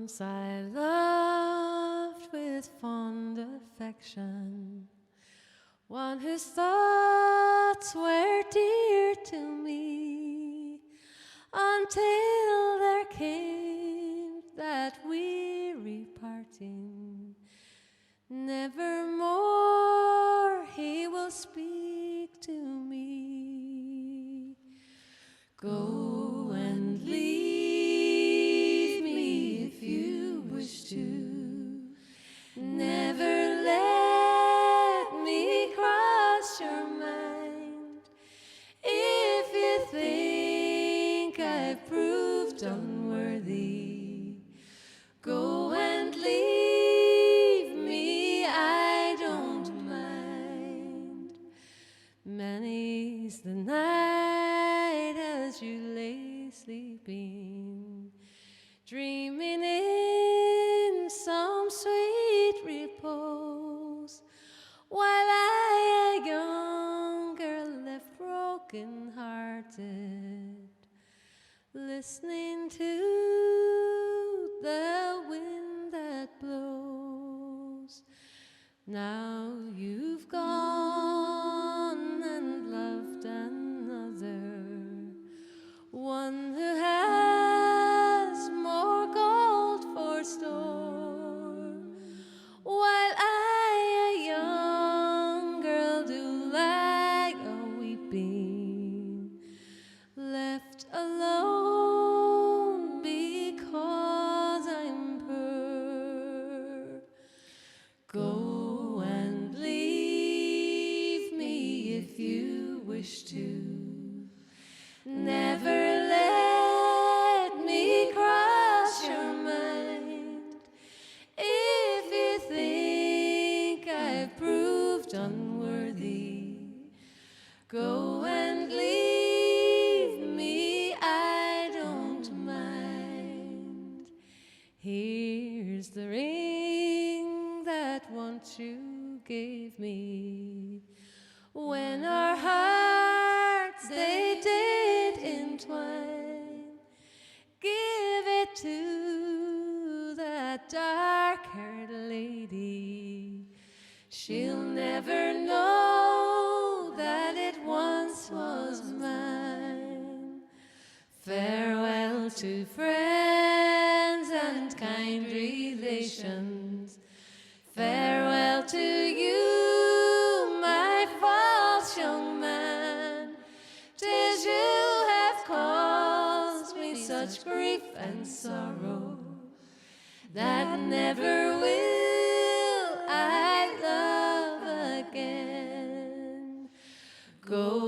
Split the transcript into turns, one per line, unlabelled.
Once I loved with fond affection one whose thoughts were dear to me, until there came that weary parting. Nevermore he will speak to me. Go and leave me if you wish to. Never let me cross your mind. If you think I've proved unworthy, go and leave me, I don't mind. Many's the night as you lay sleeping, dreaming in some sweet repose, while I, a young girl, left broken-hearted, listening to the wind that blows. Now you've gone and loved another, one who has more gold for store, while I, a young girl, do lag a-weeping, left alone because I'm poor. Go and leave me if you wish to. Never let me cross your mind. If you think I've proved unworthy, go and leave me, I don't mind. Here's the ring that once you gave me, when our hearts they did entwine. Give it to that dark-haired lady. She'll never know that it once was mine. Farewell to friends and kind relations. Farewell to you, my false young man. 'Tis you have caused me such grief and sorrow that never will I love again. Go